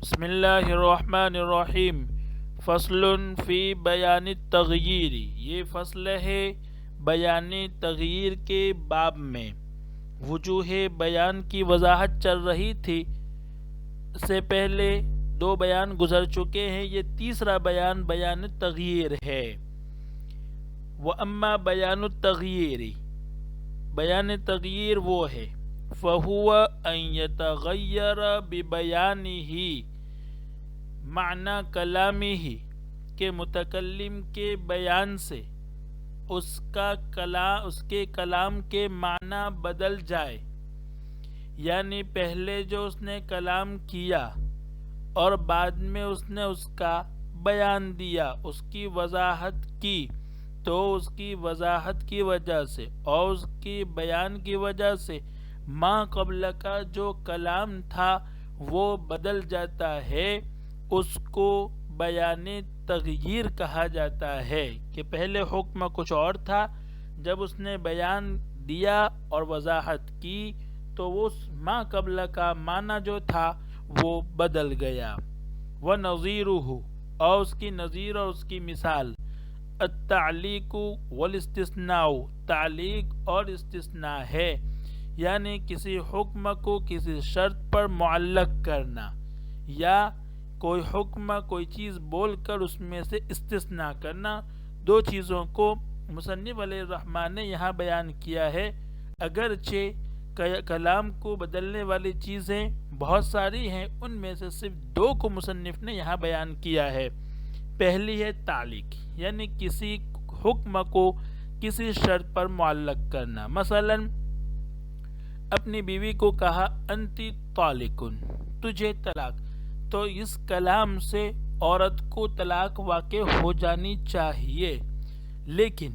بسم اللہ الرحمن الرحیم فصل فی بیان التغییر، یہ فصل ہے بیان تغییر کے باب میں۔ وجوہ بیان کی وضاحت چل رہی تھی، اس سے پہلے دو بیان گزر چکے ہیں، یہ تیسرا بیان بیان تغییر ہے۔ وَأَمَّا بیان التغییر، بیان تغییر وہ ہے فَهُوَ أَن يَتَغَيَّرَ بِبَيَانِهِ، معنی کلامی ہی کہ متکلم کے بیان سے اس کے کلام کے معنی بدل جائے، یعنی پہلے جو اس نے کلام کیا اور بعد میں اس نے اس کا بیان دیا، اس کی وضاحت کی، تو اس کی وضاحت کی وجہ سے اور اس کی بیان کی وجہ سے ما قبل کا جو کلام تھا وہ بدل جاتا ہے، اس کو بیان تغییر کہا جاتا ہے کہ پہلے حکم کچھ اور تھا، جب اس نے بیان دیا اور وضاحت کی تو وہ ما قبل کا معنی جو تھا وہ بدل گیا۔ وَنَظِيرُهُ، اور اس کی نظیر اور اس کی مثال التعلیق والاستثناء، تعلیق اور استثناء ہے، یعنی کسی حکم کو کسی شرط پر معلق کرنا، یا کوئی حکم کوئی چیز بول کر اس میں سے استثناء کرنا۔ دو چیزوں کو مصنف علیہ الرحمن نے یہاں بیان کیا ہے، اگرچہ کلام کو بدلنے والی چیزیں بہت ساری ہیں، ان میں سے صرف دو کو مصنف نے یہاں بیان کیا ہے۔ پہلی ہے تعلیق، یعنی کسی حکم کو کسی شرط پر معلق کرنا۔ مثلا اپنی بیوی کو کہا انتی طالقن، تجھے طلاق، تو اس کلام سے عورت کو طلاق واقع ہو جانی چاہیے، لیکن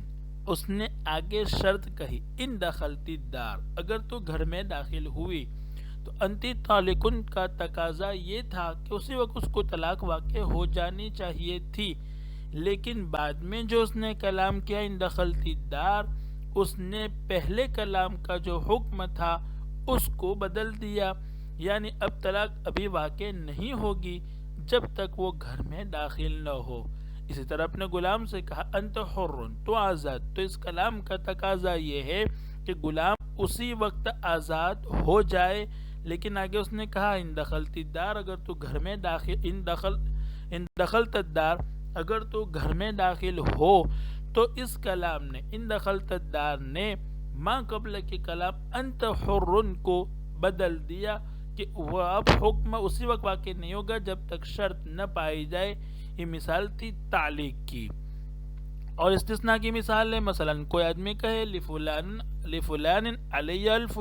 اس نے آگے شرط کہی ان دخلتی الدار، اگر تو گھر میں داخل ہوئی، تو انتی طالقن کا تقاضا یہ تھا کہ اسی وقت اس کو طلاق واقع ہو جانی چاہیے تھی، لیکن بعد میں جو اس نے کلام کیا ان دخلتی الدار، اس نے پہلے کلام کا جو حکم تھا اس کو بدل دیا، یعنی اب طلاق ابھی واقع نہیں ہوگی جب تک وہ گھر میں داخل نہ ہو۔ اسی طرح اپنے غلام سے کہا انت حر، تو آزاد، تو اس کلام کا تقاضا یہ ہے کہ غلام اسی وقت آزاد ہو جائے، لیکن آگے اس نے کہا ان دخلت الدار، اگر تو گھر میں داخل ان دخلت الدار، اگر تو گھر میں داخل ہو، تو اس کلام نے ان دخلت الدار نے ما قبل کے کلام انت حر کو بدل دیا کہ وہ اب حکم اسی وقت واقع نہیں ہوگا جب تک شرط نہ پائی جائے۔ یہ مثال تھی تعلیق کی۔ اور استثناء کی مثال ہے، مثلا کوئی آدمی کہے لفلان علی الف،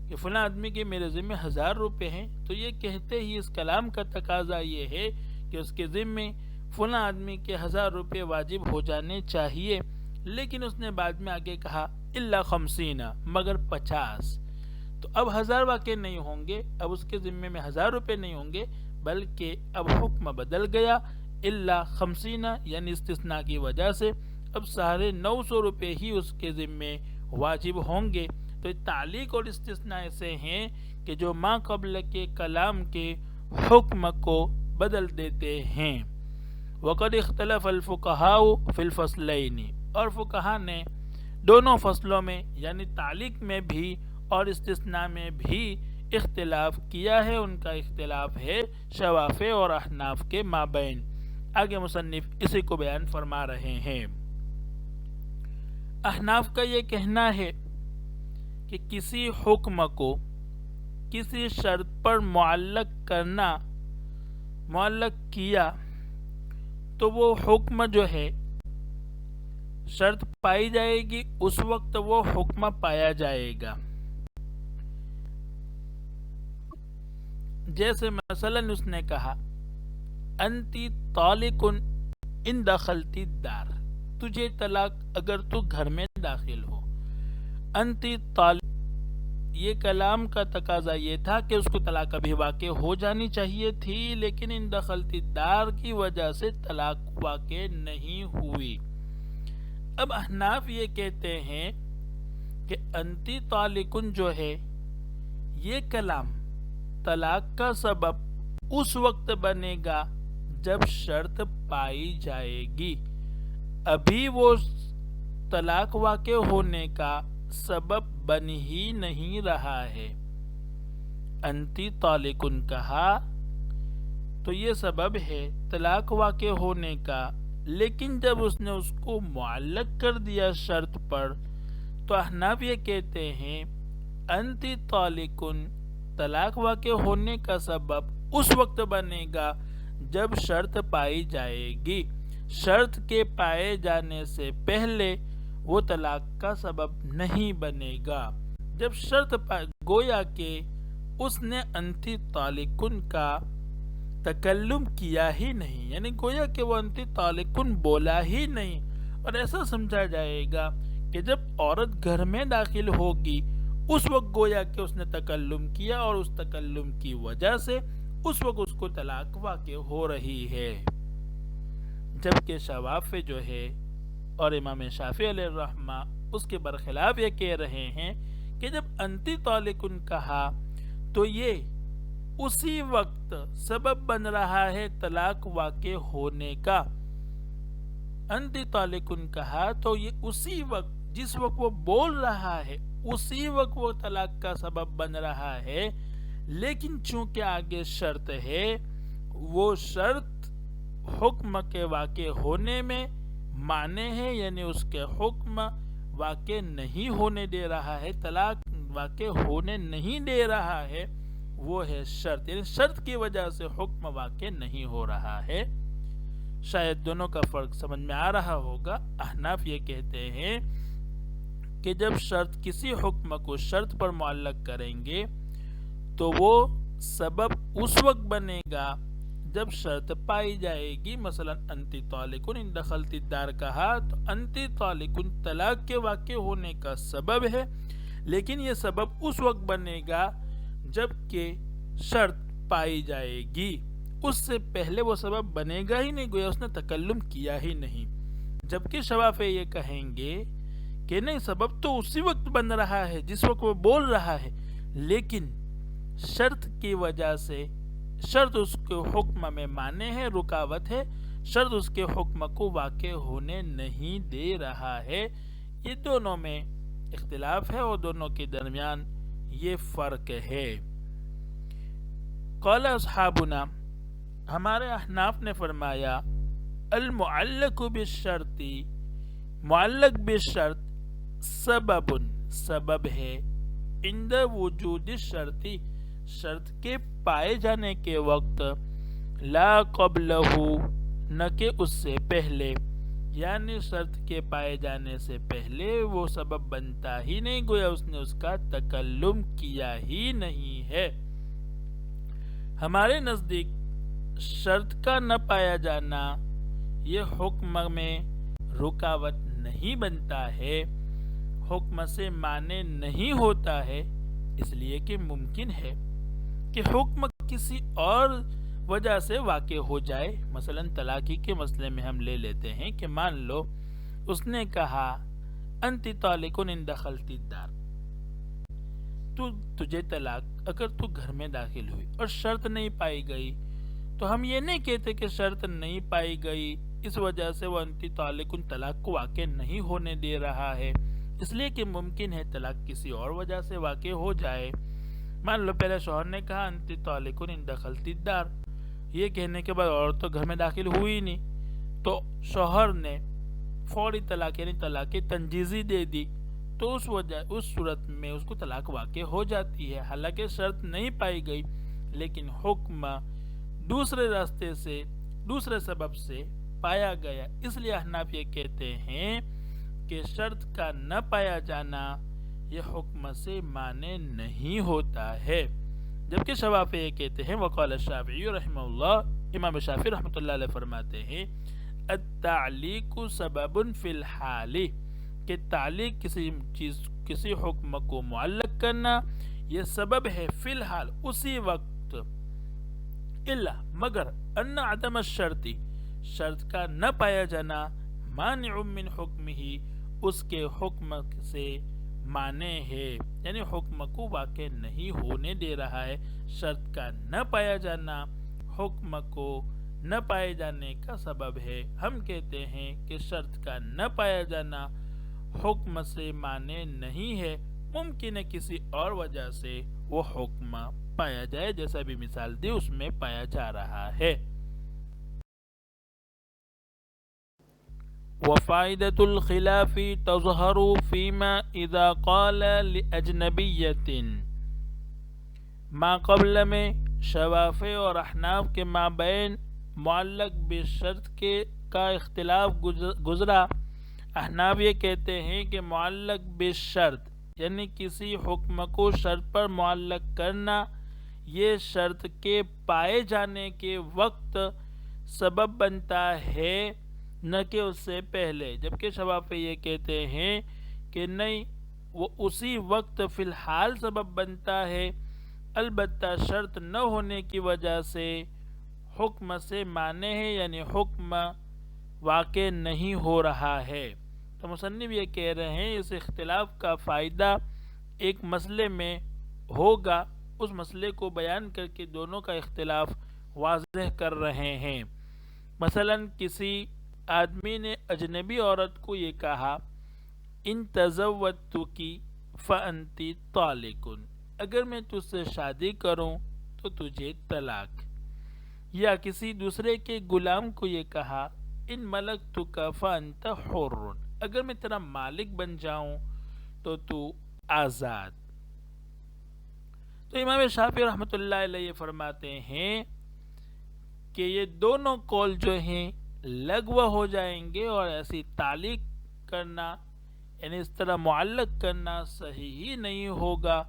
کہ فلاں آدمی کے میرے ذمہ 1000 روپے ہیں، تو یہ کہتے ہی اس کلام کا تقاضا یہ ہے کہ اس کے ذمہ فلاں آدمی کے 1000 روپے واجب ہو جانے چاہیے، لیکن اس نے بعد میں آگے کہا الا 50، مگر 50، تو اب 1000 واقع نہیں ہوں گے، اب اس کے ذمے میں 1000 روپے نہیں ہوں گے، بلکہ اب حکم بدل گیا الا 50، یعنی استثناء کی وجہ سے اب سارے 900 روپے ہی اس کے ذمے واجب ہوں گے۔ تو تعلیق اور استثناء ایسے ہیں کہ جو ما قبل کے کلام کے حکم کو بدل دیتے ہیں۔ وقد اختلف الفقهاء فی الفصلین، اور فقہا نے دونوں فصلوں میں یعنی تعلیق میں بھی اور استثناء میں بھی اختلاف کیا ہے، ان کا اختلاف ہے شوافع اور احناف کے مابین۔ آگے مصنف اسی کو بیان فرما رہے ہیں۔ احناف کا یہ کہنا ہے کہ کسی حکم کو کسی شرط پر معلق کیا تو وہ حکم جو ہے شرط پائی جائے گی، اس وقت وہ حکم پایا جائے گا۔ جیسے مثلا اس نے کہا انتی طالق ان دخلت الدار، تجھے طلاق اگر تو گھر میں داخل ہو۔ انتی طالق، یہ کلام کا تقاضا یہ تھا کہ اس کو طلاق ابھی واقع ہو جانی چاہیے تھی، لیکن ان دخلت الدار کی وجہ سے طلاق واقع نہیں ہوئی۔ اب احناف یہ کہتے ہیں کہ انتی طالقن جو ہے یہ کلام طلاق کا سبب اس وقت بنے گا جب شرط پائی جائے گی. ابھی وہ طلاق واقع ہونے کا سبب بن ہی نہیں رہا ہے. انتی طالقن کہا تو یہ سبب ہے طلاق واقع ہونے کا، لیکن جب اس نے اس کو معلق کر دیا شرط پر تو احناف یہ کہتے ہیں انتی طالقن طلاق واقع ہونے کا سبب اس وقت بنے گا جب شرط پائی جائے گی. شرط کے پائے جانے سے پہلے وہ طلاق کا سبب نہیں بنے گا. جب شرط گویا کہ اس نے انتی طالقن کا تکلم کیا ہی نہیں، یعنی گویا کہ وہ انتی طالقن بولا ہی نہیں، اور ایسا سمجھا جائے گا کہ جب عورت گھر میں داخل ہوگی اس وقت گویا کہ اس نے تکلم کیا، اور اس تکلم کی وجہ سے اس وقت اس کو طلاق واقع ہو رہی ہے. جبکہ شوافع جو ہے اور امام شافعی علیہ الرحمہ اس کے برخلاف یہ کہہ رہے ہیں کہ جب انتی طالقن کہا تو یہ اسی وقت سبب بن رہا ہے طلاق واقع ہونے کا. انتی طالقن کہا تو یہ اسی وقت جس وقت وہ بول رہا ہے اسی وقت وہ طلاق کا سبب بن رہا ہے، لیکن چونکہ آگے شرط ہے، وہ شرط حکم کے واقع ہونے میں مانے ہے، یعنی اس کے حکم واقع نہیں ہونے دے رہا ہے، طلاق واقع ہونے نہیں دے رہا ہے، وہ ہے شرط، یعنی شرط کی وجہ سے حکم واقع نہیں ہو رہا ہے. شاید دونوں کا فرق سمجھ میں آ رہا ہوگا. احناف یہ کہتے ہیں کہ جب شرط کسی حکم کو شرط پر معلق کریں گے تو وہ سبب اس وقت بنے گا جب شرط پائی جائے گی. مثلا انتی طالقن ان دخلت الدار کہا تو انتی طالقن طلاق کے واقع ہونے کا سبب ہے، لیکن یہ سبب اس وقت بنے گا جب کہ شرط پائی جائے گی. اس سے پہلے وہ سبب بنے گا ہی نہیں، گویا اس نے تکلم کیا ہی نہیں. جبکہ شوافع یہ کہیں گے کہ نہیں، سبب تو اسی وقت بن رہا ہے جس وقت وہ بول رہا ہے، لیکن شرط کی وجہ سے شرط اس کے حکم میں مانے ہے، رکاوٹ ہے، شرط اس کے حکم کو واقع ہونے نہیں دے رہا ہے. یہ دونوں میں اختلاف ہے اور دونوں کے درمیان یہ فرق ہے. قال اصحابنا، ہمارے احناف نے فرمایا المعلق بالشرط، معلق بالشرط سبب، سبب ہے، عند وجود الشرط، شرط کے پائے جانے کے وقت، لا قبلہ، نہ کہ اس سے پہلے، یعنی شرط کے پائے جانے سے پہلے وہ سبب بنتا ہی نہیں، گویا اس نے اس کا تکلم کیا ہی نہیں ہے. ہمارے نزدیک شرط کا نہ پایا جانا یہ حکم میں رکاوٹ نہیں بنتا ہے، حکم سے مانے نہیں ہوتا ہے، اس لیے کہ ممکن ہے کہ حکم کسی اور وجہ سے واقع ہو جائے. مثلا طلاق کے مسئلے میں ہم لے لیتے ہیں کہ مان لو اس نے کہا انتی طالقن ان دخلت الدار، تجھے طلاق اگر تو گھر میں داخل ہوئی اور شرط نہیں پائی گئی تو ہم یہ نہیں کہتے کہ شرط نہیں پائی گئی اس وجہ سے وہ انتی طالقن طلاق کو واقع نہیں ہونے دے رہا ہے، اس لیے کہ ممکن ہے طلاق کسی اور وجہ سے واقع ہو جائے. مان لو پہلے شوہر نے کہا انتی طالقن ان دخلت الدار، یہ کہنے کے بعد عورت تو گھر میں داخل ہوئی نہیں، تو شوہر نے فوری طلاق یعنی طلاق تنجیزی دے دی، تو اس صورت میں اس کو طلاق واقع ہو جاتی ہے، حالانکہ شرط نہیں پائی گئی، لیکن حکم دوسرے راستے سے دوسرے سبب سے پایا گیا. اس لیے احناف یہ کہتے ہیں کہ شرط کا نہ پایا جانا یہ حکم سے مانے نہیں ہوتا ہے. جبکہ شوافع یہ کہتے ہیں، وقال الشافعی رحمہ اللہ، امام شافعی رحمۃ اللہ علیہ فرماتے ہیں التعلیق سبب فی الحال، کہ تعلیق کسی حکم کو معلق کرنا یہ سبب ہے فی الحال اسی وقت، الا مگر ان عدم الشرط، شرط کا نہ پایا جانا، مانع من حکمہ، اس کے حکم سے مانے ہے، یعنی حکم کو واقع نہیں ہونے دے رہا ہے. شرط کا نہ پایا جانا حکم کو نہ پائے جانے کا سبب ہے۔ ہم کہتے ہیں کہ شرط کا نہ پایا جانا حکم سے معنی نہیں ہے، ممکن ہے کسی اور وجہ سے وہ حکم پایا جائے، جیسا بھی مثال دی اس میں پایا جا رہا ہے۔ وفائدة الخلاف تظہر فيما اذا قال لأجنبیة، ما قبل میں شوافع اور احناف کے مابین معلق بشرط کے کا اختلاف گزرا۔ احناف یہ کہتے ہیں کہ معلق بشرط یعنی کسی حکم کو شرط پر معلق کرنا، یہ شرط کے پائے جانے کے وقت سبب بنتا ہے، نہ کہ اس سے پہلے، جبکہ شوافع یہ کہتے ہیں کہ نہیں، وہ اسی وقت فی الحال سبب بنتا ہے، البتہ شرط نہ ہونے کی وجہ سے حکم سے معنی ہے، یعنی حکم واقع نہیں ہو رہا ہے۔ تو مصنف یہ کہہ رہے ہیں اس اختلاف کا فائدہ ایک مسئلے میں ہوگا، اس مسئلے کو بیان کر کے دونوں کا اختلاف واضح کر رہے ہیں۔ مثلا کسی آدمی نے اجنبی عورت کو یہ کہا ان تزوجتکی فانتی طالق، اگر میں تجھ سے شادی کروں تو تجھے طلاق، یا کسی دوسرے کے غلام کو یہ کہا ان ملکتک فانت حر، اگر میں تیرا مالک بن جاؤں تو تو آزاد۔ تو امام شافعی رحمۃ اللہ علیہ فرماتے ہیں کہ یہ دونوں قول جو ہیں لغو ہو جائیں گے، اور ایسی تعلیق کرنا یعنی اس طرح معلق کرنا صحیح ہی نہیں ہوگا۔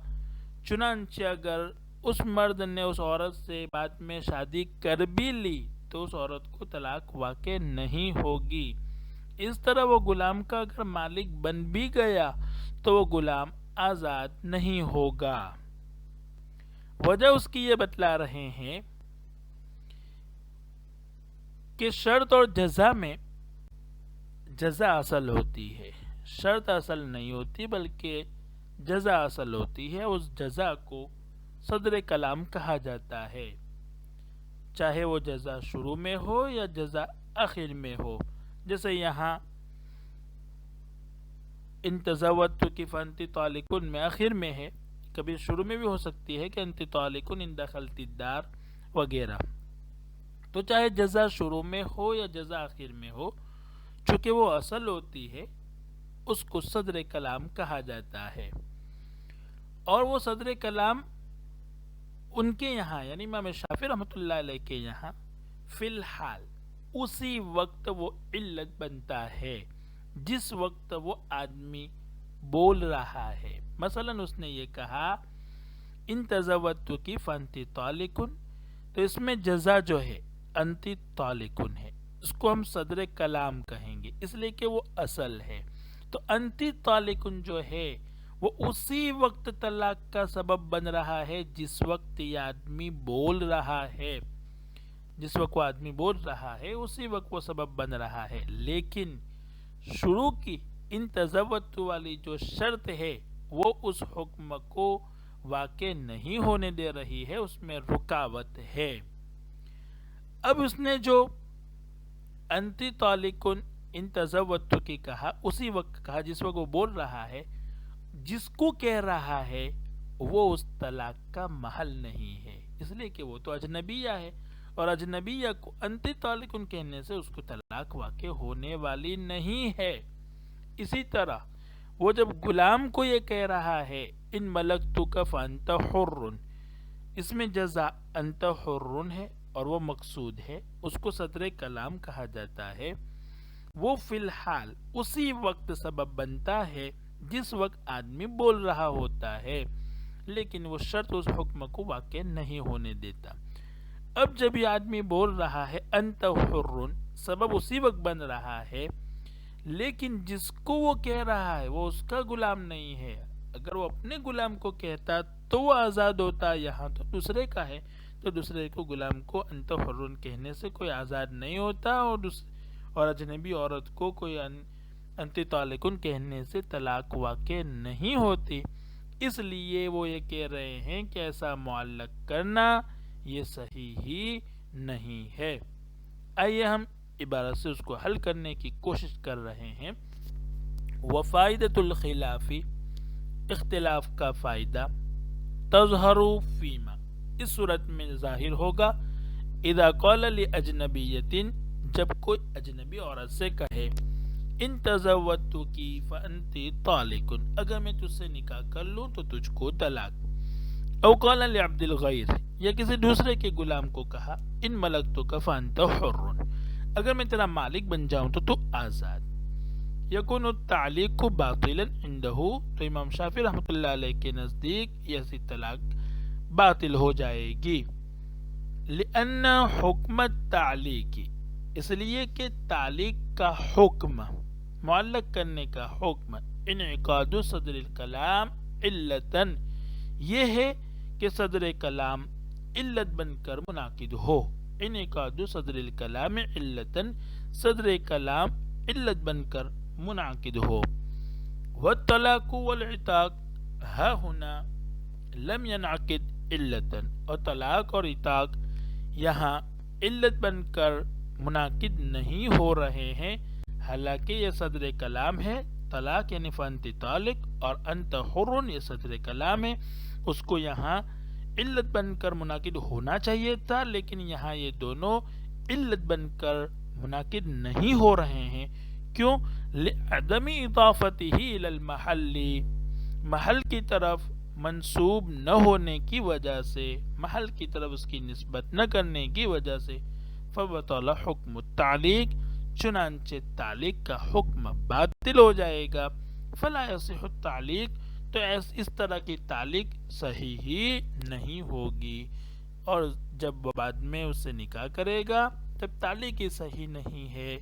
چنانچہ اگر اس مرد نے اس عورت سے بعد میں شادی کر بھی لی تو اس عورت کو طلاق واقع نہیں ہوگی۔ اس طرح وہ غلام کا اگر مالک بن بھی گیا تو وہ غلام آزاد نہیں ہوگا۔ وجہ اس کی یہ بتلا رہے ہیں کہ شرط اور جزا میں جزا اصل ہوتی ہے، شرط اصل نہیں ہوتی بلکہ جزا اصل ہوتی ہے۔ اس جزا کو صدر کلام کہا جاتا ہے، چاہے وہ جزا شروع میں ہو یا جزا آخر میں ہو۔ جیسے یہاں ان تزوجتک فانت طالق میں آخر میں ہے، کبھی شروع میں بھی ہو سکتی ہے کہ انت طالق ان دخلت الدار وغیرہ۔ تو چاہے جزا شروع میں ہو یا جزا آخر میں ہو، چونکہ وہ اصل ہوتی ہے اس کو صدر کلام کہا جاتا ہے۔ اور وہ صدر کلام ان کے یہاں یعنی امام شافعی رحمۃ اللہ علیہ کے یہاں فی الحال اسی وقت وہ علت بنتا ہے جس وقت وہ آدمی بول رہا ہے۔ مثلا اس نے یہ کہا ان تزوجتک فانت طالق، تو اس میں جزا جو ہے انت طالق ہے، اس کو ہم صدر کلام کہیں گے اس لیے کہ وہ اصل ہے۔ تو انت طالق جو ہے وہ اسی وقت طلاق کا سبب بن رہا ہے جس وقت یہ آدمی بول رہا ہے، جس وقت وہ آدمی بول رہا ہے اسی وقت وہ سبب بن رہا ہے۔ لیکن شروع کی ان تزوجت والی جو شرط ہے وہ اس حکم کو واقع نہیں ہونے دے رہی ہے، اس میں رکاوٹ ہے۔ اب اس نے جو انتی طالق ان تزوجتک کی کہا اسی وقت کہا جس وقت وہ بول رہا ہے، جس کو کہہ رہا ہے وہ اس طلاق کا محل نہیں ہے، اس لیے کہ وہ تو اجنبیہ ہے، اور اجنبیہ کو انتی طالق کہنے سے اس کو طلاق واقع ہونے والی نہیں ہے۔ اسی طرح وہ جب غلام کو یہ کہہ رہا ہے ان ملکتک فانت حر، اس میں جزا انت حر ہے اور وہ مقصود ہے، اس کو صدر کلام کہا جاتا ہے۔ وہ فی الحال اسی وقت سبب بنتا ہے جس وقت آدمی بول رہا ہوتا ہے، لیکن وہ شرط اس حکم کو واقع نہیں ہونے دیتا۔ اب جب یہ آدمی بول رہا ہے انت حر، سبب اسی وقت بن رہا ہے، لیکن جس کو وہ کہہ رہا ہے وہ اس کا غلام نہیں ہے۔ اگر وہ اپنے غلام کو کہتا تو وہ آزاد ہوتا، یہاں تو دوسرے کا ہے، تو دوسرے کو غلام کو انت حر کہنے سے کوئی آزاد نہیں ہوتا، اور اجنبی عورت کو کوئی انت طالق کہنے سے طلاق واقع نہیں ہوتی۔ اس لیے وہ یہ کہہ رہے ہیں کہ ایسا معلق کرنا یہ صحیح ہی نہیں ہے۔ آئیے ہم عبارت سے اس کو حل کرنے کی کوشش کر رہے ہیں۔ وفائدۃ الخلاف، اختلاف کا فائدہ، تظہر فیما، اس صورت میں ظاہر ہوگا، اذا قال لاجنبیۃ، جب کوئی اجنبی عورت سے کہے، ان تزوجتک فانت طالق، اگر میں تجھ سے نکاح کر لوں تو تجھ کو طلاق۔ او قال لعبد الغیر، یا کسی دوسرے کے غلام کو کہا، ان ملکتک فانت حر، اگر میں تیرا مالک بن جاؤں تو تو آزاد۔ یکون التعلیق باطلا عنہ، تو امام شافعی رحمۃ اللہ علیہ کے نزدیک ایسی طلاق باطل ہو جائے گی۔ لأن حکم التعلیق، اس لیے کہ تعلیق کا حکم، معلق کرنے کا حکم، انعقاد صدر الکلام علتاً، یہ ہے کہ صدر کلام علت بن کر منعقد ہو۔ انعقاد صدر الکلام علتاً، صدر کلام علت بن کر منعقد ہو۔ والطلاق والعتاق ہا ہنا لم ينعقد علتاً، اور طلاق اور عتاق یہاں علت بن کر منعقد نہیں ہو رہے ہیں، حالانکہ یہ صدر کلام ہے۔ طلاق یعنی فانت طالق، اور انت حر یہ صدر کلام ہے، اس کو یہاں علت بن کر منعقد ہونا چاہیے تھا، لیکن یہاں یہ دونوں علت بن کر منعقد نہیں ہو رہے ہیں۔ کیوں؟ لعدم اضافتہ الی المحل، محل کی طرف منسوب نہ ہونے کی وجہ سے، محل کی طرف اس کی نسبت نہ کرنے کی وجہ سے، فبطل حکم التعلیق، چنانچہ تعلیق کا حکم باطل ہو جائے گا۔ فلا یصح التعلیق، تو اس طرح کی تعلیق صحیح ہی نہیں ہوگی، اور جب وہ بعد میں اس سے نکاح کرے گا تب تعلیق ہی صحیح نہیں ہے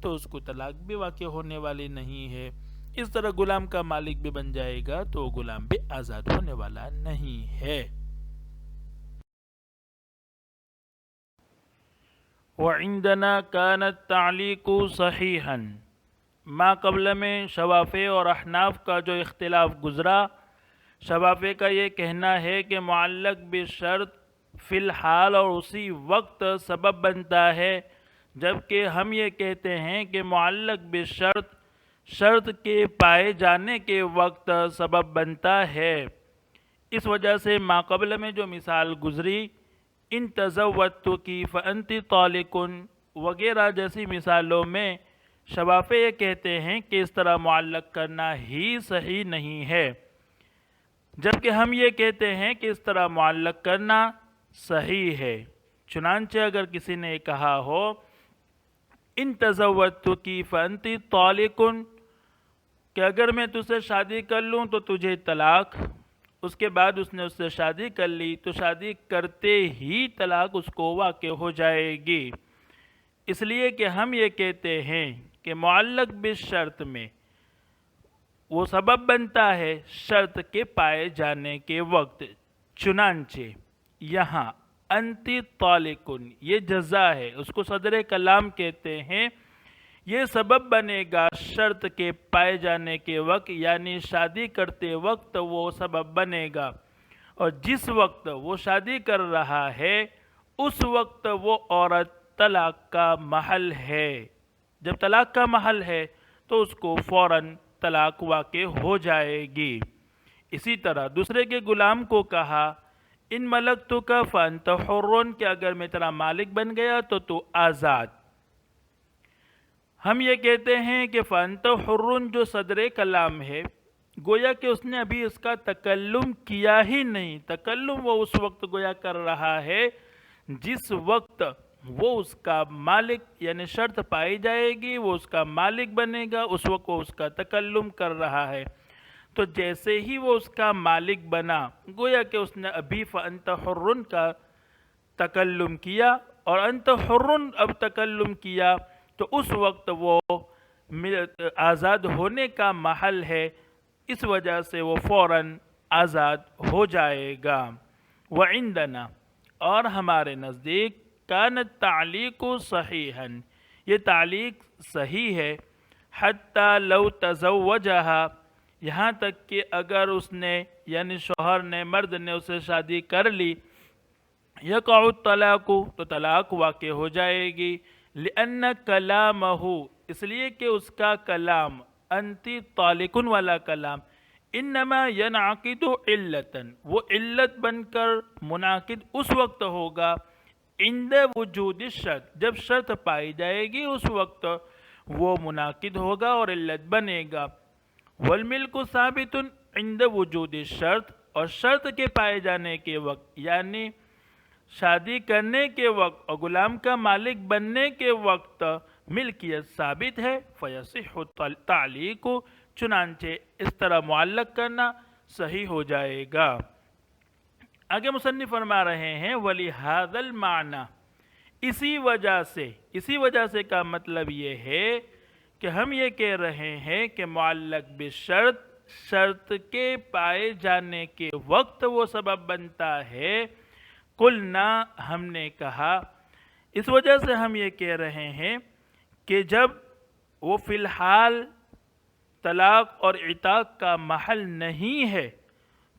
تو اس کو طلاق بھی واقع ہونے والی نہیں ہے۔ اس طرح غلام کا مالک بھی بن جائے گا تو غلام بھی آزاد ہونے والا نہیں ہے۔ وعندنا كان التعلیق صحیحا، ما قبل میں شوافع اور احناف کا جو اختلاف گزرا، شوافع کا یہ کہنا ہے کہ معلق بشرط فی الحال اور اسی وقت سبب بنتا ہے، جبکہ ہم یہ کہتے ہیں کہ معلق بشرط شرط کے پائے جانے کے وقت سبب بنتا ہے۔ اس وجہ سے ما قبل میں جو مثال گزری، ان تزوجتک فانت طالق وغیرہ جیسی مثالوں میں شوافع یہ کہتے ہیں کہ اس طرح معلق کرنا ہی صحیح نہیں ہے، جبکہ ہم یہ کہتے ہیں کہ اس طرح معلق کرنا صحیح ہے۔ چنانچہ اگر کسی نے کہا ہو ان تزوجتک فانت طالق، کہ اگر میں تجھ سے شادی کر لوں تو تجھے طلاق، اس کے بعد اس نے اس سے شادی کر لی تو شادی کرتے ہی طلاق اس کو واقع ہو جائے گی، اس لیے کہ ہم یہ کہتے ہیں کہ معلق بالشرط میں وہ سبب بنتا ہے شرط کے پائے جانے کے وقت۔ چنانچہ یہاں انت طالق یہ جزا ہے، اس کو صدر کلام کہتے ہیں، یہ سبب بنے گا شرط کے پائے جانے کے وقت، یعنی شادی کرتے وقت وہ سبب بنے گا، اور جس وقت وہ شادی کر رہا ہے اس وقت وہ عورت طلاق کا محل ہے۔ جب طلاق کا محل ہے تو اس کو فوراً طلاق واقع ہو جائے گی۔ اسی طرح دوسرے کے غلام کو کہا ان ملکتک فانت حر، کہ اگر میں تیرا مالک بن گیا تو تو آزاد۔ ہم یہ کہتے ہیں کہ فانت حر جو صدر کلام ہے، گویا کہ اس نے ابھی اس کا تکلم کیا ہی نہیں، تکلم وہ اس وقت گویا کر رہا ہے جس وقت وہ اس کا مالک، یعنی شرط پائی جائے گی وہ اس کا مالک بنے گا، اس وقت وہ اس کا تکلم کر رہا ہے۔ تو جیسے ہی وہ اس کا مالک بنا، گویا کہ اس نے ابھی فانت حر کا تکلم کیا، اور انت حر اب تکلم کیا تو اس وقت وہ آزاد ہونے کا محل ہے، اس وجہ سے وہ فوراً آزاد ہو جائے گا۔ وعندنا، اور ہمارے نزدیک، کان التعلیق صحیحا، یہ تعلیق صحیح ہے، حتی لو تزوجہا، یہاں تک کہ اگر اس نے، یعنی شوہر نے، مرد نے اسے شادی کر لی، یقع الطلاق، تو طلاق واقع ہو جائے گی، لأن کلامہ، اس لیے کہ اس کا کلام، انتی طالقن والا کلام، انما ینعقد علتاً، وہ علت بن کر منعقد اس وقت ہوگا، عند وجود الشرط، جب شرط پائی جائے گی اس وقت وہ منعقد ہوگا اور علت بنے گا۔ والملک ثابت عند وجود الشرط، اور شرط کے پائے جانے کے وقت، یعنی شادی کرنے کے وقت اور غلام کا مالک بننے کے وقت ملکیت ثابت ہے، فیصح التعلیق، چنانچہ اس طرح معلق کرنا صحیح ہو جائے گا۔ آگے مصنف فرما رہے ہیں وَلِهَذَا الْمَعْنَى، اسی وجہ سے کا مطلب یہ ہے کہ ہم یہ کہہ رہے ہیں کہ معلق بالشرط، شرط کے پائے جانے کے وقت وہ سبب بنتا ہے۔ قلنا، ہم نے کہا، اس وجہ سے ہم یہ کہہ رہے ہیں کہ جب وہ فی الحال طلاق اور عتاق کا محل نہیں ہے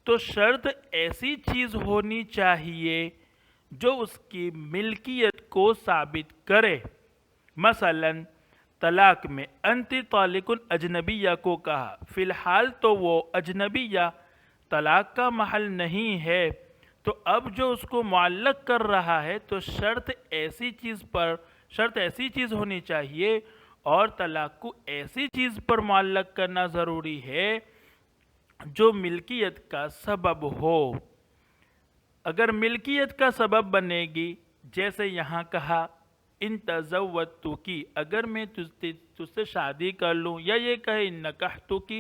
تو شرط ایسی چیز ہونی چاہیے جو اس کی ملکیت کو ثابت کرے۔ مثلا طلاق میں انتی طالق اجنبیہ کو کہا، فی الحال تو وہ اجنبیہ طلاق کا محل نہیں ہے، تو اب جو اس کو معلق کر رہا ہے تو شرط ایسی چیز ہونی چاہیے اور طلاق کو ایسی چیز پر معلق کرنا ضروری ہے جو ملکیت کا سبب ہو۔ اگر ملکیت کا سبب بنے گی، جیسے یہاں کہا ان تزوجتک، اگر میں تجھ سے شادی کر لوں، یا یہ کہے ان نکحتک،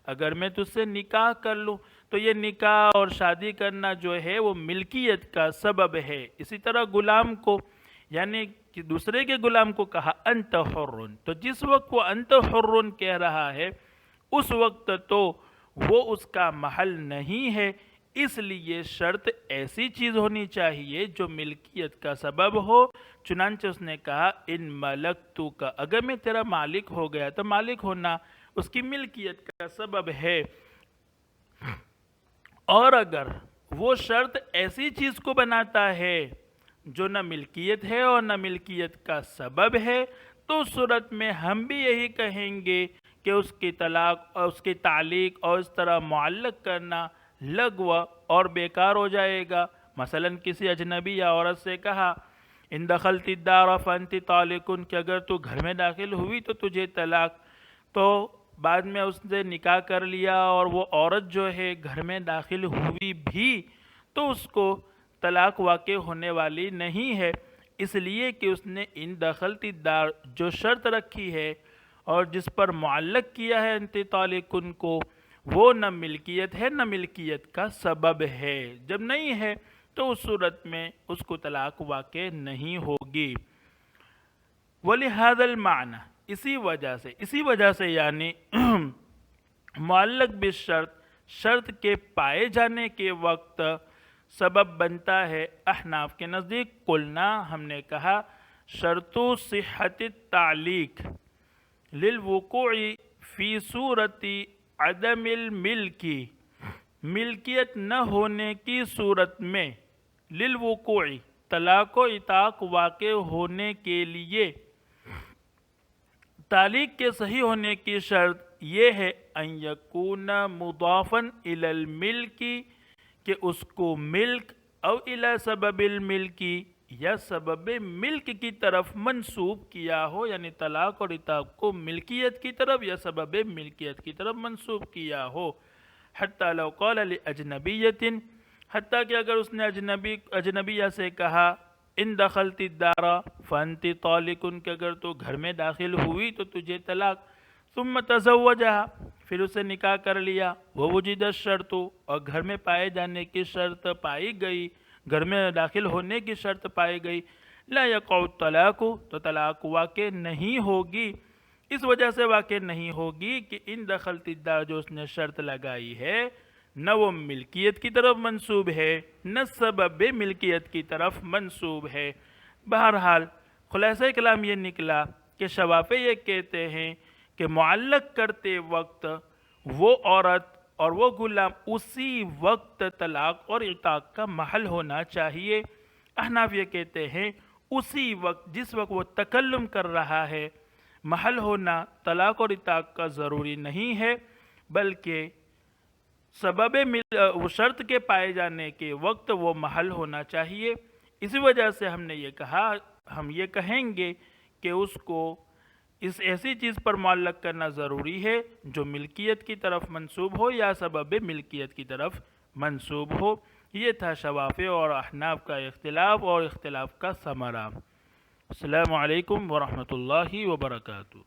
اگر میں تجھ سے نکاح کر لوں، تو یہ نکاح اور شادی کرنا جو ہے وہ ملکیت کا سبب ہے۔ اسی طرح غلام کو، یعنی کہ دوسرے کے غلام کو کہا انت حر، تو جس وقت وہ انت حر کہہ رہا ہے اس وقت تو وہ اس کا محل نہیں ہے، اس لیے شرط ایسی چیز ہونی چاہیے جو ملکیت کا سبب ہو۔ چنانچہ اس نے کہا ان ملکتک، اگر میں تیرا مالک ہو گیا تو مالک ہونا اس کی ملکیت کا سبب ہے۔ اور اگر وہ شرط ایسی چیز کو بناتا ہے جو نہ ملکیت ہے اور نہ ملکیت کا سبب ہے، تو اس صورت میں ہم بھی یہی کہیں گے کہ اس کی طلاق اور اس کی تعلیق اور اس طرح معلق کرنا لغو اور بیکار ہو جائے گا۔ مثلا کسی اجنبی یا عورت سے کہا ان دخلت الدار فانت طالق، کہ اگر تو گھر میں داخل ہوئی تو تجھے طلاق، تو بعد میں اس نے نکاح کر لیا اور وہ عورت جو ہے گھر میں داخل ہوئی بھی تو اس کو طلاق واقع ہونے والی نہیں ہے، اس لیے کہ اس نے ان دخلت الدار جو شرط رکھی ہے اور جس پر معلق کیا ہے انت طالقن کو، وہ نہ ملکیت ہے نہ ملکیت کا سبب ہے۔ جب نہیں ہے تو اس صورت میں اس کو طلاق واقع نہیں ہوگی۔ وَلِهَذَا الْمَعْنَى، اسی وجہ سے یعنی معلق بالشرط، شرط کے پائے جانے کے وقت سبب بنتا ہے۔ احناف کے نزدیک قلنا، ہم نے کہا، شرط صحت التعلیق للوقوع فی صورت عدم الملک، ملکیت نہ ہونے کی صورت میں، للوقوع طلاق و عتاق واقع ہونے کے لیے، تعلیق کے صحیح ہونے کی شرط یہ ہے ان یکون مضافا الی الملک، کہ اس کو ملک او الی سبب الملک، یا سبب ملک کی طرف منسوب کیا ہو، یعنی طلاق اور عتاق کو ملکیت کی طرف یا سبب ملکیت کی طرف منسوب کیا ہو۔ حتی لو قال لاجنبیۃ، حتیٰ کہ اگر اس نے اجنبیہ سے کہا ان دخلت الدار فانت طالق، کہ اگر تو گھر میں داخل ہوئی تو تجھے طلاق، ثم تزوجها، پھر اسے نکاح کر لیا، ووجد الشرط، اور گھر میں پائے جانے کی شرط پائی گئی، گھر میں داخل ہونے کی شرط پائی گئی، لا یقع الطلاق، تو طلاق واقع نہیں ہوگی۔ اس وجہ سے واقع نہیں ہوگی کہ ان دخلت الدار جو اس نے شرط لگائی ہے نہ وہ ملکیت کی طرف منسوب ہے نہ سبب ملکیت کی طرف منسوب ہے۔ بہرحال خلاصہ کلام یہ نکلا کہ شوافی یہ کہتے ہیں کہ معلق کرتے وقت وہ عورت اور وہ غلام اسی وقت طلاق اور عتاق کا محل ہونا چاہیے۔ احناف یہ کہتے ہیں اسی وقت جس وقت وہ تکلم کر رہا ہے محل ہونا طلاق اور اطاق کا ضروری نہیں ہے، بلکہ سبب وہ شرط کے پائے جانے کے وقت وہ محل ہونا چاہیے۔ اسی وجہ سے ہم نے یہ کہا، ہم یہ کہیں گے کہ اس کو اس ایسی چیز پر معلق کرنا ضروری ہے جو ملکیت کی طرف منسوب ہو یا سبب ملکیت کی طرف منسوب ہو۔ یہ تھا شوافع اور احناف کا اختلاف اور اختلاف کا ثمرہ۔ السلام علیکم ورحمۃ اللہ وبرکاتہ۔